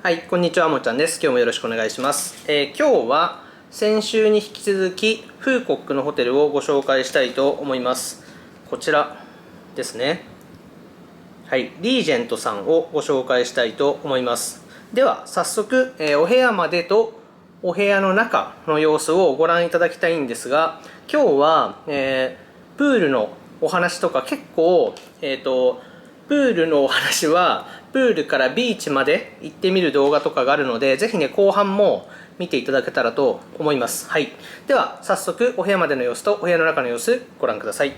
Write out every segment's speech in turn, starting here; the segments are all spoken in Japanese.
はい、こんにちは、もちゃんです。今日もよろしくお願いします。今日は先週に引き続きフーコックのホテルをご紹介したいと思います。こちらですね。はい、リージェントさんをご紹介したいと思います。では早速、お部屋までとお部屋の中の様子をご覧いただきたいんですが、今日は、プールのお話とか結構、プールのお話はプールからビーチまで行ってみる動画とかがあるので、ぜひね後半も見ていただけたらと思います。はい、では早速お部屋までの様子とお部屋の中の様子ご覧ください。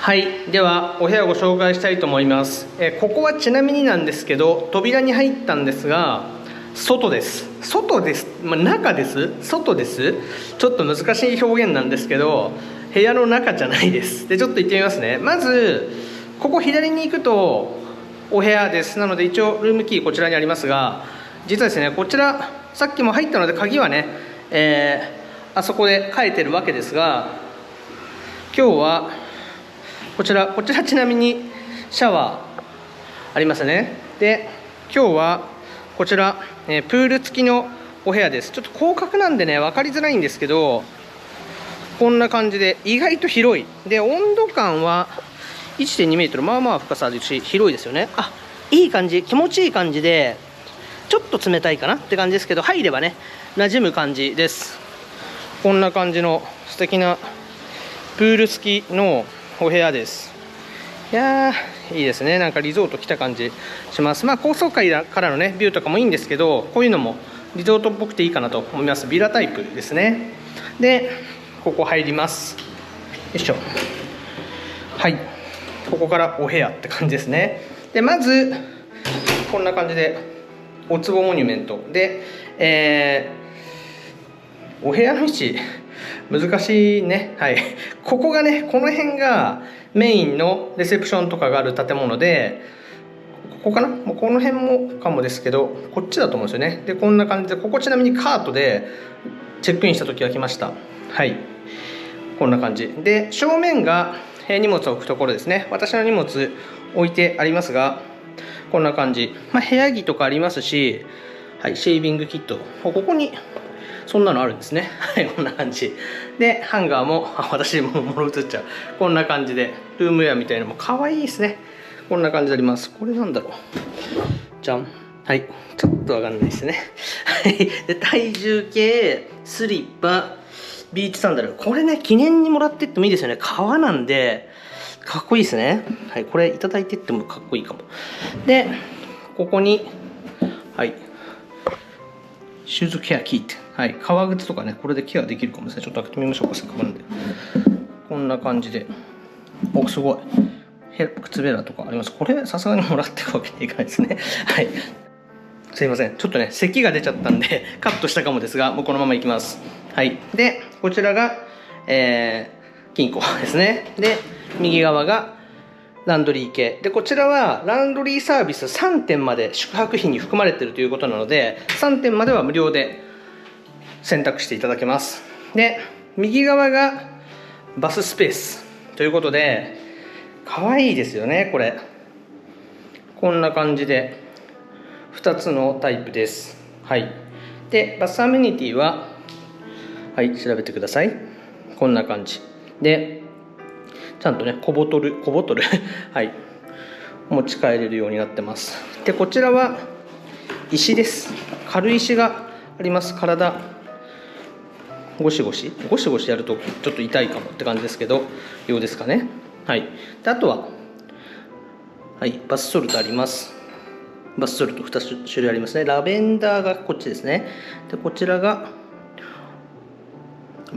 はい、ではお部屋をご紹介したいと思います。ここはちなみになんですけど、扉に入ったんですが外です。外です、中です。外です。ちょっと難しい表現なんですけど、部屋の中じゃないです。でちょっと行ってみますね。まずここ左に行くとお部屋です。なので一応ルームキーこちらにありますが、実はですね、こちらさっきも入ったので鍵はね、あそこで書いてるわけですが、今日はこちらちなみにシャワーありますね。で今日はこちら、プール付きのお部屋です。ちょっと広角なんでね分かりづらいんですけど、こんな感じで意外と広い。で温度感は 1.2 メートル、まあまあ深さあるし広いですよね。あ、いい感じ、気持ちいい感じで、ちょっと冷たいかなって感じですけど、入ればね馴染む感じです。こんな感じの素敵なプール付きのお部屋です。いやーいいですね。なんかリゾート来た感じします。まあ高層階からのねビューとかもいいんですけど、こういうのもリゾートっぽくていいかなと思います。ビラタイプですね。でここ入ります。よいしょ。はい、ここからお部屋って感じですね。でまずこんな感じでお壺モニュメントで、お部屋の位置難しいね。はい、ここがね、この辺がメインのレセプションとかがある建物で、ここかな、もうこの辺もかもですけど、こっちだと思うんですよね。でこんな感じで、ここちなみにカートでチェックインした時が来ました。はい、こんな感じで、正面が荷物を置くところですね。私の荷物置いてありますが、こんな感じ、部屋着とかありますし、はい、シェービングキット、ここにそんなのあるんですね。はい、こんな感じで、ハンガーも私も物映っちゃう、こんな感じでルームウェアみたいなのも可愛いですね。こんな感じであります。これなんだろう、じゃん。はい、ちょっとわかんないですね。はいで、体重計、スリッパ、ビーチサンダル、これね記念にもらってってもいいですよね。革なんでかっこいいですね。はい、これいただいてってもかっこいいかも。でここに、はい、シューズケアキット、はい、革靴とかね、これでケアできるかもですね。ちょっと開けてみましょうか、せっかくなんで。こんな感じで、お、すごい靴べらとかあります。これさすがにもらっていくわけにいかないですね。はい、すいません、ちょっとね咳が出ちゃったんでカットしたかもですが、もうこのままいきます。はい、でこちらが、金庫ですね。で右側がランドリー系で、こちらはランドリーサービス3点まで宿泊費に含まれているということなので、3点までは無料で選択していただけます。で右側がバススペースということで、可愛いですよね。これこんな感じで2つのタイプです。はい、でバスアメニティは、はい、調べてください。こんな感じで、ちゃんとね小ボトルはい、持ち帰れるようになってます。でこちらは石です。軽石があります。体ゴシゴシやるとちょっと痛いかもって感じですけど、ようですかね。はい、であとは、はい、バスソルトあります。バスソルト2種類ありますね。ラベンダーがこっちですね。でこちらが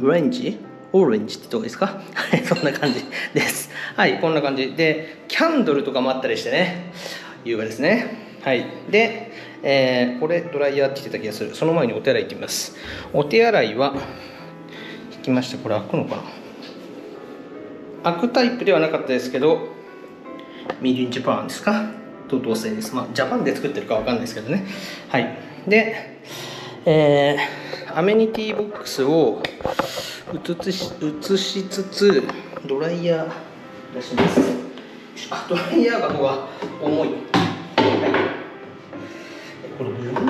オレンジって言った方がいいですか。はい、そんな感じです。はい、こんな感じでキャンドルとかもあったりしてね、優雅ですね。はい、で、これドライヤーって言ってた気がする。その前にお手洗い行ってみます。お手洗いは引きました。これ開くのかな。開くタイプではなかったですけど、ミーディンジャパンですかと同性です。ジャパンで作ってるかわかんないですけどね。はい、で、アメニティボックスを移しつつドライヤー出します。ドライヤー箱が重い。はい、これブラン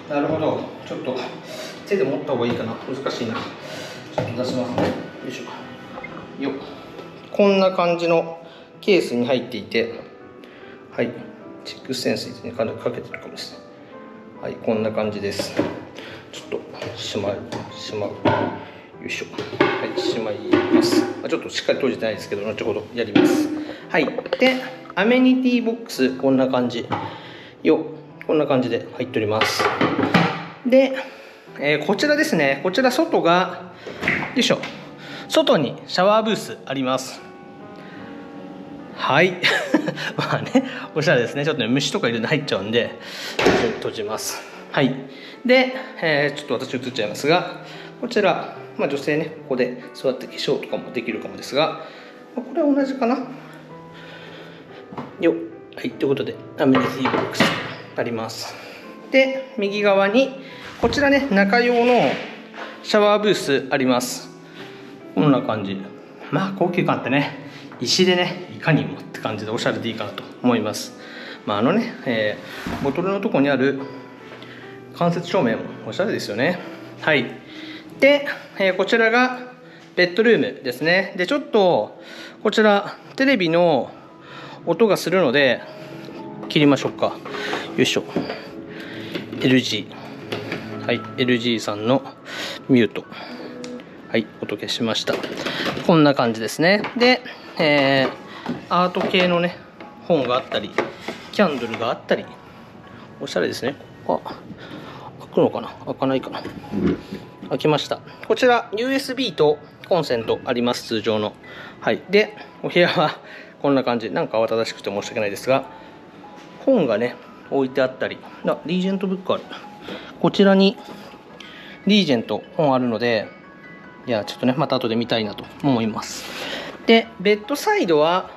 ド、なるほど。ちょっと手で持った方がいいかな。難しいな。ちょっと出しますね。よいしょ。よっ。こんな感じのケースに入っていて、はい、チックセンスにかなりかけてるかもですね。はい、こんな感じです。ちょっとしまう。よいしょ。はい、しまいます。ちょっとしっかり閉じてないですけど、後ほどやります。はい、で、アメニティボックス、こんな感じで入っております。で、こちらですね、こちら外が、よいしょ、外にシャワーブースあります。はい。まあね、おしゃれですね。ちょっとね、虫とかいるの入っちゃうんで、閉じます。はい。で、ちょっと私映っちゃいますが、こちら、まあ女性ね、ここで座って化粧とかもできるかもですが、これは同じかな。よっ。はい、ということで、アメニティボックスあります。で、右側に、こちらね、中用のシャワーブースあります。こんな感じ。まあ、高級感ってね、石でね、いかにもって感じでおしゃれでいいかなと思います。まあ、ボトルのとこにある間接照明もおしゃれですよね。はい。で、こちらがベッドルームですね。で、ちょっと、こちら、テレビの音がするので切りましょうか。よいしょ。 LG、 はい、 LG さんのミュート、はい、音消しました。こんな感じですね。で、アート系のね本があったり、キャンドルがあったり、おしゃれですね。開くのかな、開かないかな。開きました。こちら USB とコンセントあります、通常の。はい。で、お部屋はこんな感じ。なんか慌ただしくて申し訳ないですが、本がね置いてあったり、リージェントブックある。こちらにリージェント本あるので、いやちょっとねまた後で見たいなと思います。で、ベッドサイドは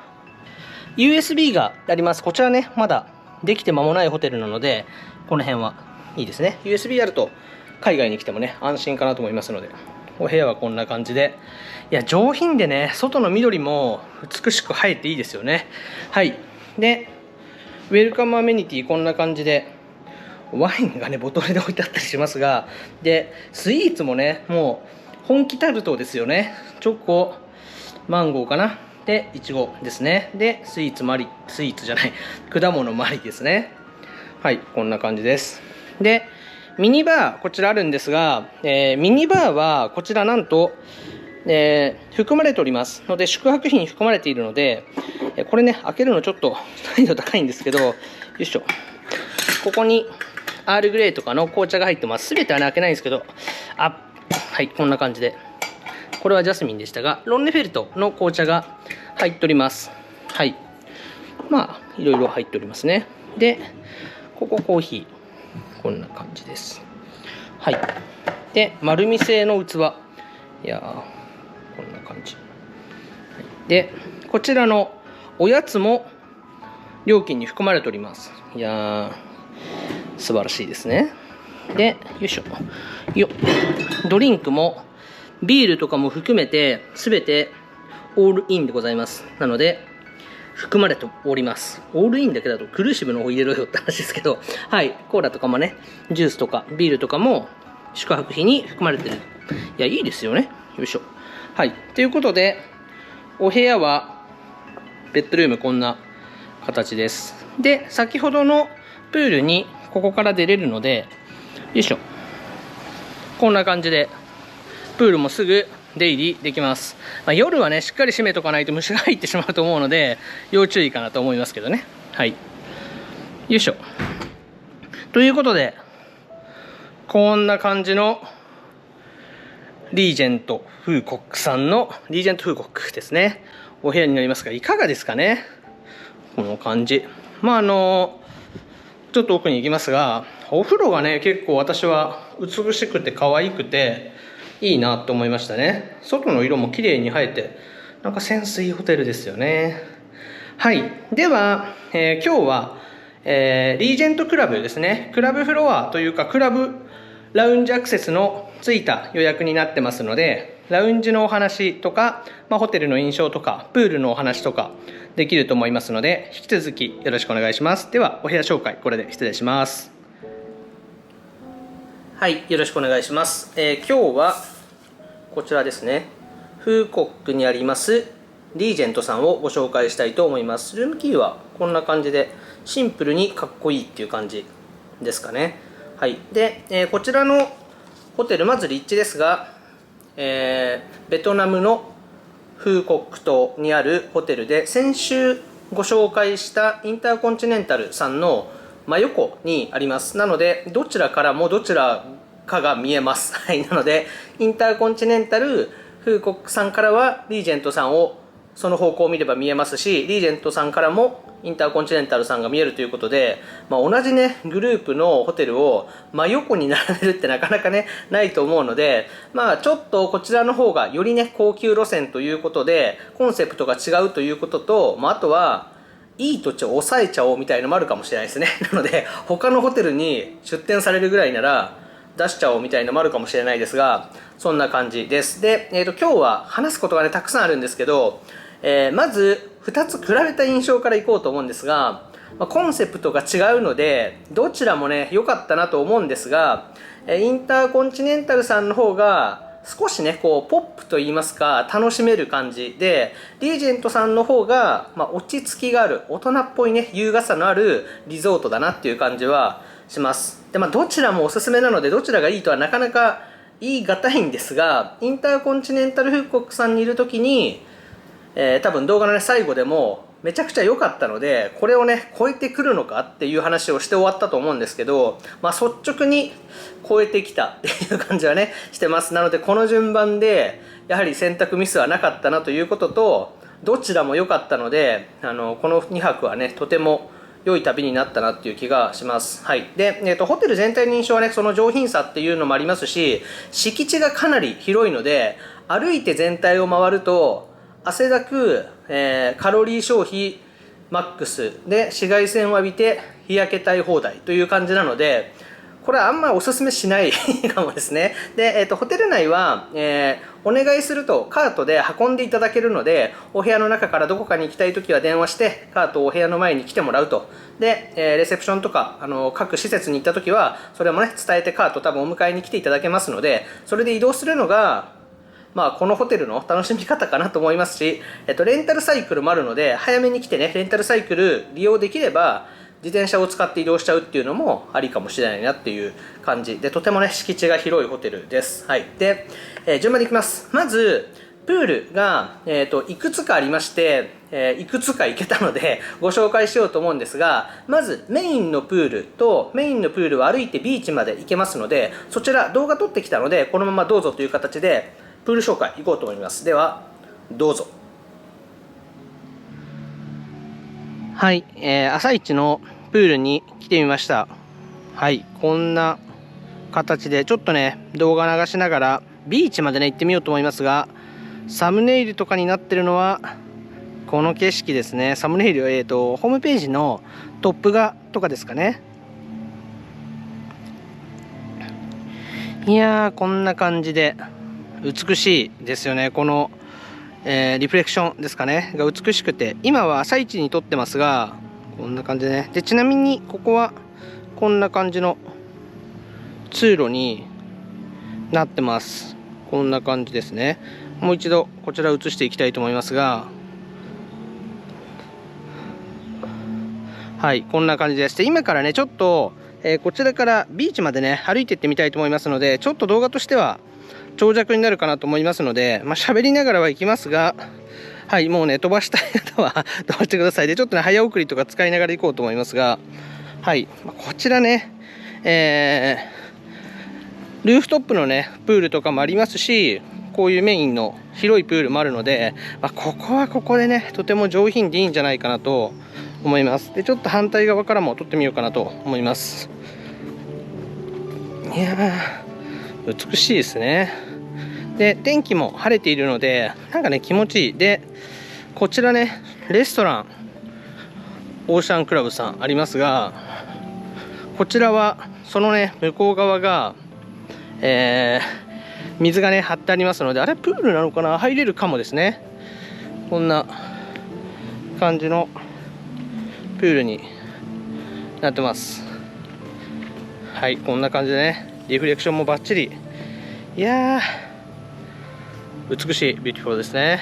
USB があります。こちらねまだできて間もないホテルなので、この辺はいいですね。 USB あると海外に来てもね安心かなと思いますので、お部屋はこんな感じで、いや上品でね、外の緑も美しく映えていいですよね。はい。で、ウェルカムアメニティこんな感じで、ワインがねボトルで置いてあったりしますが、でスイーツもねもう本気タルトですよね。チョコ、マンゴーかな、でいちごですね。でスイーツじゃない、果物マリですね。はい、こんな感じです。でミニバーこちらあるんですが、ミニバーはこちらなんと、含まれておりますので、宿泊費に含まれているので、これね開けるのちょっと難易度高いんですけど、よいしょ、ここにアールグレイとかの紅茶が入ってます。全てはね開けないんですけど、はい、こんな感じで、これはジャスミンでしたが、ロンネフェルトの紅茶が入っております。はい、まあいろいろ入っておりますね。でここコーヒーこんな感じです。はい。で丸み製の器、いやこんな感じで、こちらのおやつも料金に含まれております。いや素晴らしいですね。でよいしょよ、ドリンクもビールとかも含めて全てオールインでございます。なので含まれております。オールインだけだとクルーシブの方入れろよって話ですけど、はい、コーラとかもね、ジュースとかビールとかも宿泊費に含まれてる。いやいいですよね。よいしょ。はい、ということでお部屋はベッドルームこんな形です。で先ほどのプールにここから出れるので、よいしょ、こんな感じでプールもすぐ出入りできます。夜はねしっかり閉めとかないと虫が入ってしまうと思うので要注意かなと思いますけどね。はい、よいしょ。ということでこんな感じのリージェントフーコックさんのリージェントフーコックですね、お部屋になりますが、いかがですかね。この感じ、まあちょっと奥に行きますが、お風呂がね結構私は美しくて可愛くていいなと思いましたね。外の色も綺麗に映えて、なんかセンスいいホテルですよね。はい、では、今日は、リージェントクラブですね、クラブフロアというかクラブラウンジアクセスのついた予約になってますので、ラウンジのお話とか、ホテルの印象とかプールのお話とかできると思いますので、引き続きよろしくお願いします。ではお部屋紹介これで失礼します。はい、よろしくお願いします。今日はこちらですね、フーコックにありますリージェントさんをご紹介したいと思います。ルームキーはこんな感じでシンプルにかっこいいっていう感じですかね。はい、で、こちらのホテル、まず立地ですが、ベトナムのフーコック島にあるホテルで、先週ご紹介したインターコンチネンタルさんの真横にあります。なのでどちらからもどちらかが見えます。はい、なのでインターコンチネンタルフーコックさんからはリージェントさんをその方向を見れば見えますし、リージェントさんからもインターコンチネンタルさんが見えるということで、同じねグループのホテルを真横に並べるってなかなかねないと思うので、ちょっとこちらの方がよりね高級路線ということでコンセプトが違うということと、あとはいい土地を抑えちゃおうみたいのもあるかもしれないですね。なので他のホテルに出店されるぐらいなら出しちゃおうみたいのもあるかもしれないですが、そんな感じです。で、今日は話すことがねたくさんあるんですけど、まず2つ比べた印象からいこうと思うんですが、コンセプトが違うのでどちらもね良かったなと思うんですが、インターコンチネンタルさんの方が少しねこうポップといいますか楽しめる感じで、リージェントさんの方が、落ち着きがある大人っぽいね優雅さのあるリゾートだなっていう感じはします。で、どちらもおすすめなのでどちらがいいとはなかなか言い難いんですが、インターコンチネンタルフーコックさんにいる時に、多分動画の、ね、最後でもめちゃくちゃ良かったのでこれをね超えてくるのかっていう話をして終わったと思うんですけど、率直に超えてきたっていう感じはねしてます。なのでこの順番でやはり選択ミスはなかったなということと、どちらも良かったのでこの2泊はねとても良い旅になったなっていう気がします。はい。で、ホテル全体の印象はねその上品さっていうのもありますし、敷地がかなり広いので歩いて全体を回ると汗だく、カロリー消費マックスで紫外線を浴びて日焼けたい放題という感じなので、これはあんまりおすすめしないかもですね。で、ホテル内は、お願いするとカートで運んでいただけるので、お部屋の中からどこかに行きたいときは電話してカートをお部屋の前に来てもらうと。で、レセプションとか各施設に行ったときはそれもね伝えてカート多分お迎えに来ていただけますので、それで移動するのがこのホテルの楽しみ方かなと思いますし、レンタルサイクルもあるので早めに来てねレンタルサイクル利用できれば自転車を使って移動しちゃうっていうのもありかもしれないなっていう感じで、とてもね敷地が広いホテルです。はい。で、順番でいきます。まずプールが、いくつかありまして、いくつか行けたのでご紹介しようと思うんですが、まずメインのプールと、メインのプールは歩いてビーチまで行けますので、そちら動画撮ってきたのでこのままどうぞという形でプール紹介いこうと思います。ではどうぞ。はい、朝一のプールに来てみました。はい、こんな形でちょっとね動画流しながらビーチまでね行ってみようと思いますが、サムネイルとかになってるのはこの景色ですね。サムネイル、ホームページのトップ画とかですかね。いやー、こんな感じで美しいですよね。この、リフレクションですかねが美しくて、今は朝一に撮ってますがこんな感じでね。でちなみにここはこんな感じの通路になってます。こんな感じですね。もう一度こちら映していきたいと思いますが、はい、こんな感じです。で今からねちょっと、こちらからビーチまでね歩いていってみたいと思いますので、ちょっと動画としては長尺になるかなと思いますので、喋りながらは行きますが、はい、もうね飛ばしたい方は飛ばしてください。でちょっとね早送りとか使いながら行こうと思いますが、はい、こちらね、ルーフトップのねプールとかもありますし、こういうメインの広いプールもあるので、ここはここでねとても上品でいいんじゃないかなと思います。でちょっと反対側からも撮ってみようかなと思います。いやー美しいですね。で天気も晴れているのでなんかね気持ちいい。でこちらねレストランオーシャンクラブさんありますが、こちらはそのね向こう側が、水がね張ってありますので、あれプールなのかな、入れるかもですね。こんな感じのプールになってます。はい、こんな感じでねリフレクションもバッチリ。いやー美しいビューティフルですね。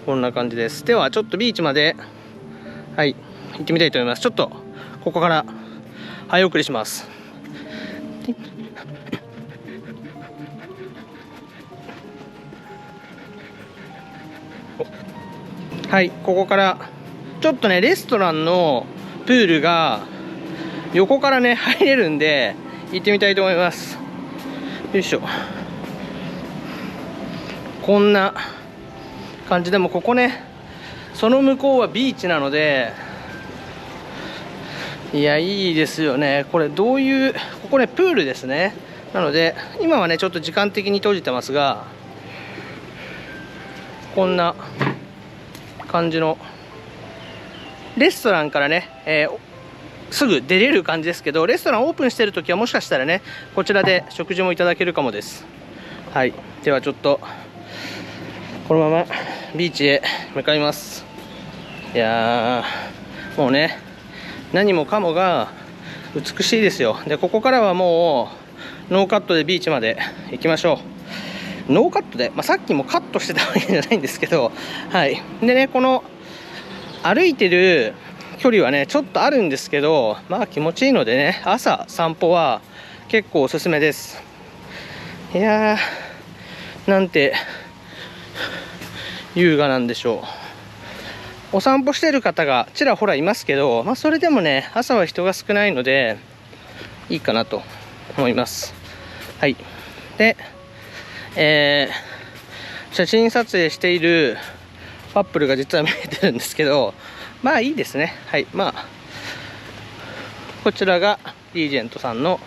こんな感じです。ではちょっとビーチまではい行ってみたいと思います。ちょっとここから早送りします。はい、ここからちょっとねレストランのプールが横からね入れるんで行ってみたいと思います。よいしょ。こんな感じでもここね、その向こうはビーチなので、いやいいですよね。これどういう、ここねプールですね。なので今はねちょっと時間的に閉じてますが、こんな感じのレストランからね、すぐ出れる感じですけど、レストランオープンしてる時はもしかしたらねこちらで食事もいただけるかもです。はい、ではちょっとこのままビーチへ向かいます。いやー、もうね何もかもが美しいですよ。でここからはもうノーカットでビーチまで行きましょう。ノーカットで、さっきもカットしてたわけじゃないんですけど、はい。でね、この歩いてる距離はねちょっとあるんですけど、気持ちいいのでね、朝散歩は結構おすすめです。いやー、なんて優雅なんでしょう。お散歩してる方がちらほらいますけど、それでもね朝は人が少ないのでいいかなと思います。はい。で、写真撮影しているカップルが実は見えてるんですけど、いいですね。はい。こちらがリージェントさんの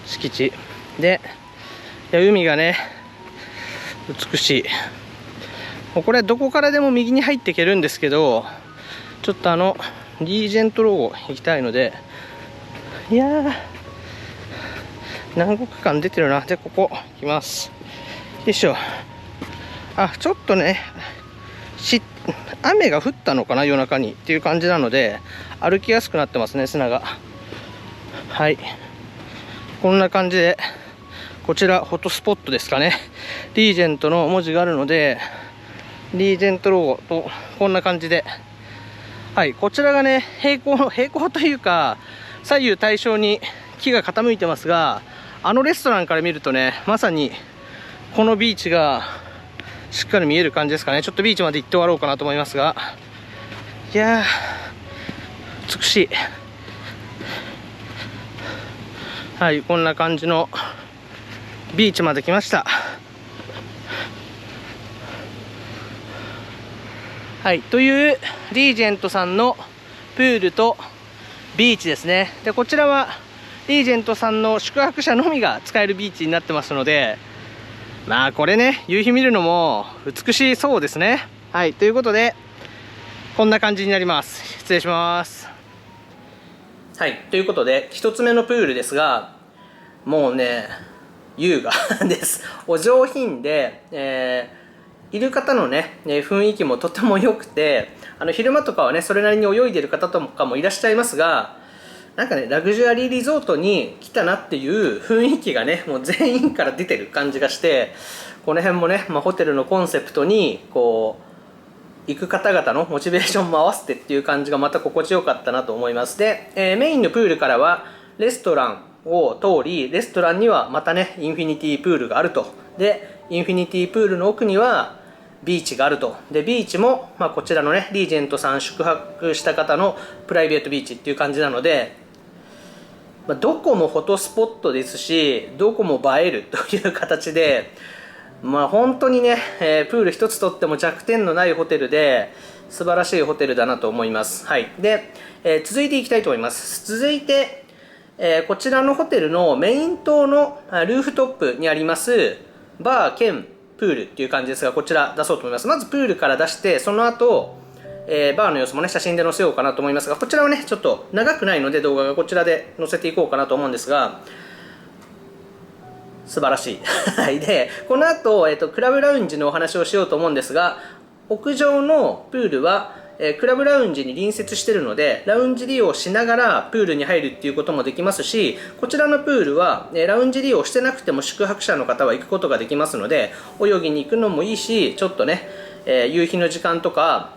敷地で、いや海がね美しい。もうこれどこからでも右に入っていけるんですけど、ちょっとリージェントロゴ行きたいので、いやー南国感出てるな。でここ行きます。よいしょ。ちょっとね雨が降ったのかな、夜中にっていう感じなので歩きやすくなってますね、砂が。はい、こんな感じで、こちらフォトスポットですかね。リージェントの文字があるので、リージェントロゴとこんな感じで、はい、こちらがね平行というか左右対称に木が傾いてますが、レストランから見るとねまさにこのビーチがしっかり見える感じですかね。ちょっとビーチまで行って終わろうかなと思いますが、いやー美しい。はい、こんな感じのビーチまで来ました。はい、というリージェントさんのプールとビーチですね。でこちらはリージェントさんの宿泊者のみが使えるビーチになってますので、これね夕日見るのも美しそうですね。はい、ということでこんな感じになります。失礼します。はい、ということで1つ目のプールですが、もうね優雅ですお上品で、いる方のね雰囲気もとても良くて、昼間とかはねそれなりに泳いでる方とかもいらっしゃいますが、なんかねラグジュアリーリゾートに来たなっていう雰囲気がねもう全員から出てる感じがして、この辺もね、ホテルのコンセプトにこう行く方々のモチベーションも合わせてっていう感じがまた心地よかったなと思います。で、メインのプールからはレストランを通り、レストランにはまたねインフィニティプールがあると。でインフィニティプールの奥にはビーチがあると。でビーチも、こちらのねリージェントさん宿泊した方のプライベートビーチっていう感じなので、どこもフォトスポットですし、どこも映えるという形で、本当にね、プール一つとっても弱点のないホテルで素晴らしいホテルだなと思います。はい。で、続いていきたいと思います。続いて、こちらのホテルのメイン棟のルーフトップにありますバー兼プールっていう感じですが、こちら出そうと思います。まずプールから出して、その後バーの様子もね写真で載せようかなと思いますが、こちらはねちょっと長くないので動画がこちらで載せていこうかなと思うんですが、素晴らしいでこの後、クラブラウンジのお話をしようと思うんですが、屋上のプールはクラブラウンジに隣接しているので、ラウンジ利用しながらプールに入るっていうこともできますし、こちらのプールはラウンジ利用してなくても宿泊者の方は行くことができますので、泳ぎに行くのもいいし、ちょっとね夕日の時間とか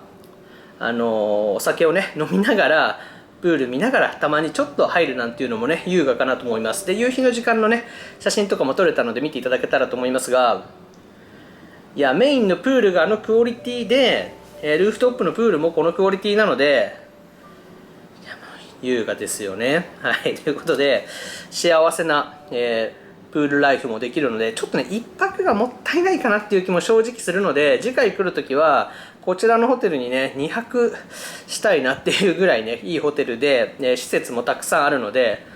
お酒をね飲みながらプール見ながらたまにちょっと入るなんていうのもね優雅かなと思います。で夕日の時間のね写真とかも撮れたので見ていただけたらと思いますが、いやメインのプールがクオリティでルーフトップのプールもこのクオリティなので、いや優雅ですよね。はい、ということで幸せな、プールライフもできるので、ちょっとね1泊がもったいないかなっていう気も正直するので、次回来るときはこちらのホテルにね2泊したいなっていうぐらいねいいホテルで、施設もたくさんあるので、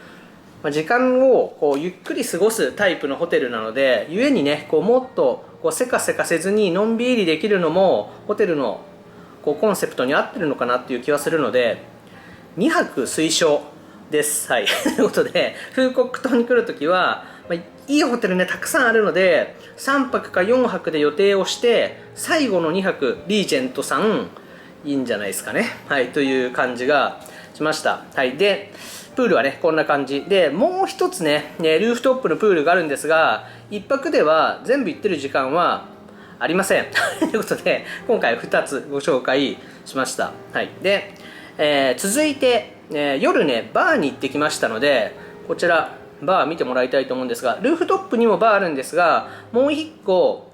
時間をこうゆっくり過ごすタイプのホテルなので、ゆえにねこうもっとこうせかせかせずにのんびりできるのもホテルのこうコンセプトに合ってるのかなっていう気はするので、2泊推奨です。はい、ということでフーコック島に来るときは、いいホテルねたくさんあるので3泊か4泊で予定をして、最後の2泊リージェントさんいいんじゃないですかね。はい、という感じがしました。はい、でプールはねこんな感じで、もう一つねルーフトップのプールがあるんですが、1泊では全部行ってる時間はありませんということで今回2つご紹介しました。はい、で、続いて、夜ねバーに行ってきましたので、こちらバー見てもらいたいと思うんですが、ルーフトップにもバーあるんですが、もう1個、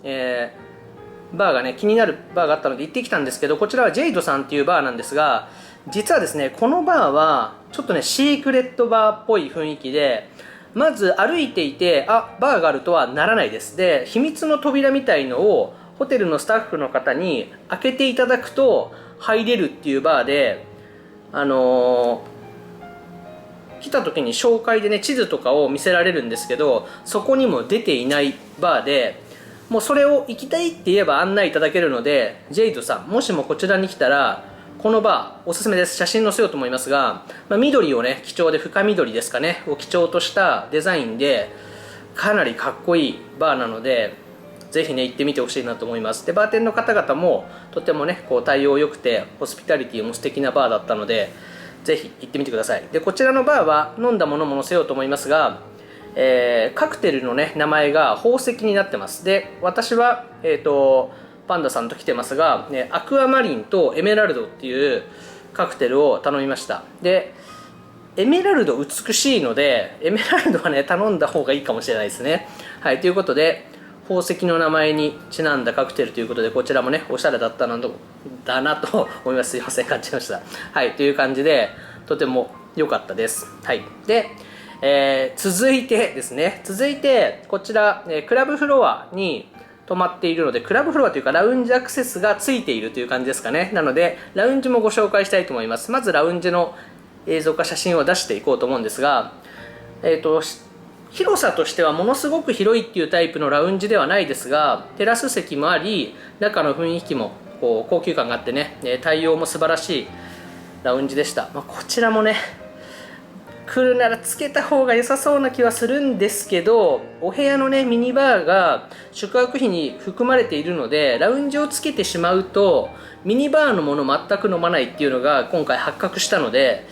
バーがね気になるバーがあったので行ってきたんですけど、こちらはジェイドさんっていうバーなんですが、実はですねこのバーはちょっとねシークレットバーっぽい雰囲気で、まず歩いていてバーがあるとはならないです。で秘密の扉みたいのをホテルのスタッフの方に開けていただくと入れるっていうバーで、来た時に紹介でね地図とかを見せられるんですけど、そこにも出ていないバーで、もうそれを行きたいって言えば案内いただけるので、ジェイドさんもしもこちらに来たらこのバーおすすめです。写真載せようと思いますが、緑をね基調で、深緑ですかねを基調としたデザインでかなりかっこいいバーなので、ぜひね行ってみてほしいなと思います。でバーテンの方々もとてもねこう対応良くて、ホスピタリティも素敵なバーだったので、ぜひ行ってみてください。でこちらのバーは飲んだものも載せようと思いますが、カクテルのね名前が宝石になってます。で私はパンダさんと来てますが、アクアマリンとエメラルドっていうカクテルを頼みました。でエメラルド美しいのでエメラルドはね頼んだ方がいいかもしれないですね。はい、ということで宝石の名前にちなんだカクテルということで、こちらもねおしゃれだったなと思います。すいません、感じました。はい、という感じでとても良かったです。はい、で、続いてですね、こちら、クラブフロアに泊まっているので、クラブフロアというかラウンジアクセスがついているという感じですかね。なのでラウンジもご紹介したいと思います。まずラウンジの映像か写真を出していこうと思うんですが、広さとしてはものすごく広いっていうタイプのラウンジではないですが、テラス席もあり、中の雰囲気もこう高級感があってね、対応も素晴らしいラウンジでした。こちらもね来るならつけた方が良さそうな気はするんですけど、お部屋のねミニバーが宿泊費に含まれているので、ラウンジをつけてしまうとミニバーのもの全く飲まないっていうのが今回発覚したので、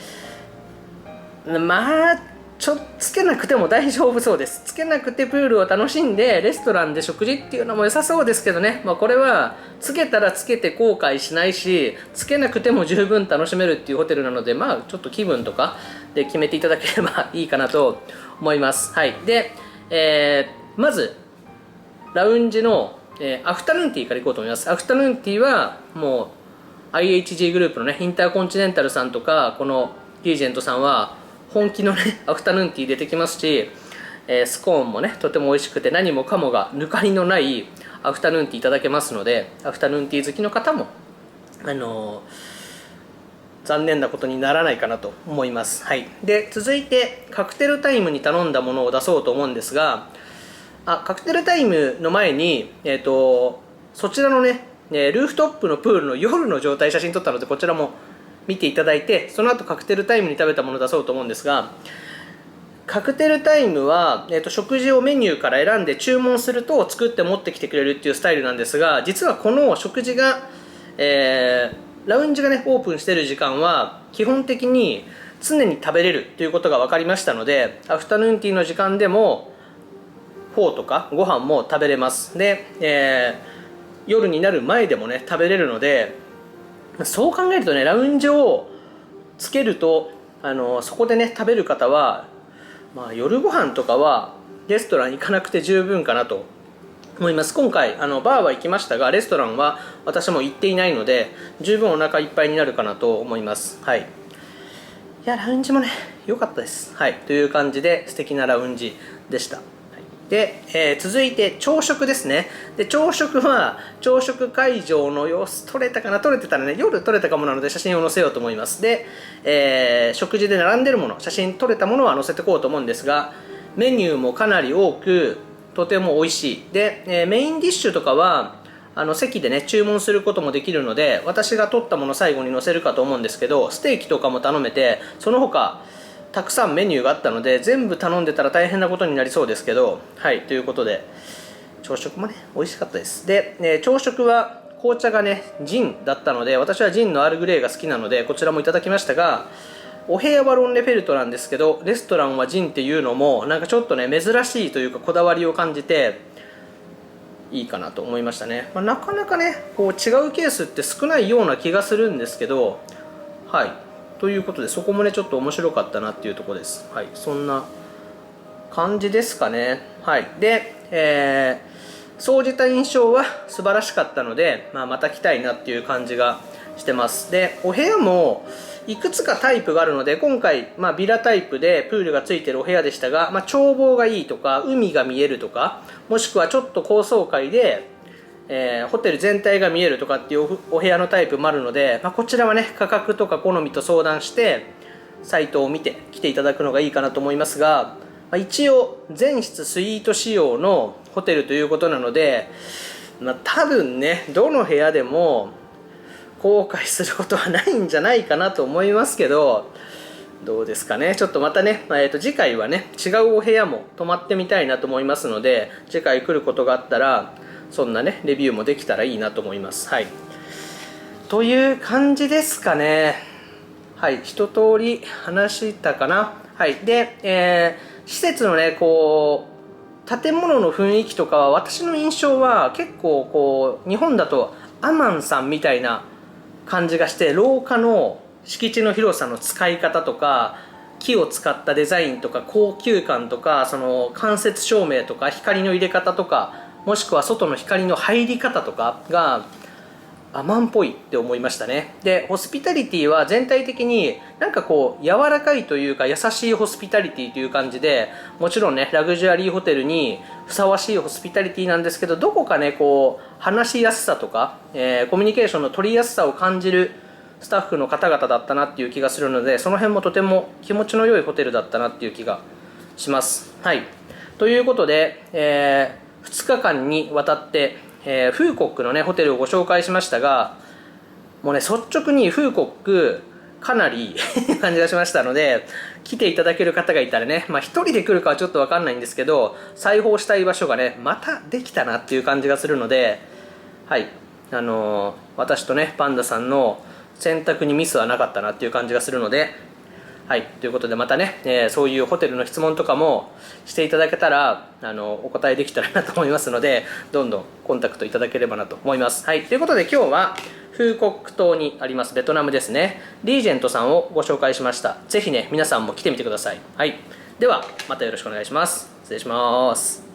つけなくても大丈夫そうです。つけなくてプールを楽しんでレストランで食事っていうのも良さそうですけどね、これはつけたらつけて後悔しないし、つけなくても十分楽しめるっていうホテルなので、ちょっと気分とかで決めていただければいいかなと思います。はい、で、まずラウンジの、アフタヌーンティーからいこうと思います。アフタヌーンティーはもう IHG グループのねインターコンチネンタルさんとかこのリージェントさんは本気のねアフタヌーンティー出てきますし、スコーンもねとても美味しくて、何もかもが抜かりのないアフタヌーンティーいただけますので、アフタヌーンティー好きの方も残念なことにならないかなと思います。はい、で続いてカクテルタイムに頼んだものを出そうと思うんですが、カクテルタイムの前に、そちらのねルーフトップのプールの夜の状態写真撮ったので、こちらも見ていただいて、その後カクテルタイムに食べたものを出そうと思うんですが、カクテルタイムは、食事をメニューから選んで注文すると作って持ってきてくれるっていうスタイルなんですが、実はこの食事が、ラウンジがねオープンしている時間は基本的に常に食べれるということが分かりましたので、アフタヌーンティーの時間でもフォーとかご飯も食べれます。で、夜になる前でもね食べれるので、そう考えるとねラウンジをつけるとそこでね食べる方は、夜ご飯とかはレストラン行かなくて十分かなと思います。今回バーは行きましたが、レストランは私も行っていないので十分お腹いっぱいになるかなと思います。はい、や、ラウンジもね、良かったです。はい。という感じで、素敵なラウンジでした。で、続いて朝食ですね。で、朝食は、朝食会場の様子撮れたかな、撮れてたらね、夜撮れたかもなので写真を載せようと思います。で、食事で並んでるもの、写真撮れたものは載せていこうと思うんですが、メニューもかなり多く、とても美味しい。で、メインディッシュとかは、席でね、注文することもできるので、私が撮ったもの最後に載せるかと思うんですけど、ステーキとかも頼めて、その他、たくさんメニューがあったので全部頼んでたら大変なことになりそうですけど、はいということで朝食もね美味しかったです。で、朝食は紅茶がねジンだったので、私はジンのアールグレイが好きなのでこちらもいただきましたが、お部屋はロンレフェルトなんですけどレストランはジンっていうのもなんかちょっとね珍しいというかこだわりを感じていいかなと思いましたね。なかなかねこう違うケースって少ないような気がするんですけど、はいということでそこもねちょっと面白かったなっていうところです。はい、そんな感じですかね。はい、で、総じた印象は素晴らしかったので、また来たいなっていう感じがしてます。で、お部屋もいくつかタイプがあるので、今回、ビラタイプでプールがついてるお部屋でしたが、眺望がいいとか海が見えるとか、もしくはちょっと高層階でホテル全体が見えるとかっていうお部屋のタイプもあるので、こちらはね価格とか好みと相談してサイトを見て来ていただくのがいいかなと思いますが、一応全室スイート仕様のホテルということなので、多分ねどの部屋でも後悔することはないんじゃないかなと思いますけど、どうですかね。ちょっとまたね、次回はね違うお部屋も泊まってみたいなと思いますので、次回来ることがあったらそんなねレビューもできたらいいなと思います。はいという感じですかね。はい一通り話したかな。はいで、施設のねこう建物の雰囲気とかは私の印象は結構こう日本だとアマンさんみたいな感じがして、廊下の敷地の広さの使い方とか木を使ったデザインとか高級感とか、その間接照明とか光の入れ方とか、もしくは外の光の入り方とかがアマンっぽいって思いましたね。でホスピタリティは全体的になんかこう柔らかいというか優しいホスピタリティという感じで、もちろんねラグジュアリーホテルにふさわしいホスピタリティなんですけど、どこかねこう話しやすさとか、コミュニケーションの取りやすさを感じるスタッフの方々だったなっていう気がするので、その辺もとても気持ちの良いホテルだったなっていう気がします。はいということで、2日間にわたってフーコックのねホテルをご紹介しましたが、もうね率直にフーコックかなりいい感じがしましたので、来ていただける方がいたらね、一人で来るかはちょっと分かんないんですけど、裁縫したい場所がねまたできたなっていう感じがするので、はい私とねパンダさんの選択にミスはなかったなっていう感じがするので、はいということでまたね、そういうホテルの質問とかもしていただけたらお答えできたらなと思いますので、どんどんコンタクトいただければなと思います。はいということで今日はフーコック島にありますベトナムですね、リージェントさんをご紹介しました。ぜひね皆さんも来てみてください。はいではまたよろしくお願いします。失礼します。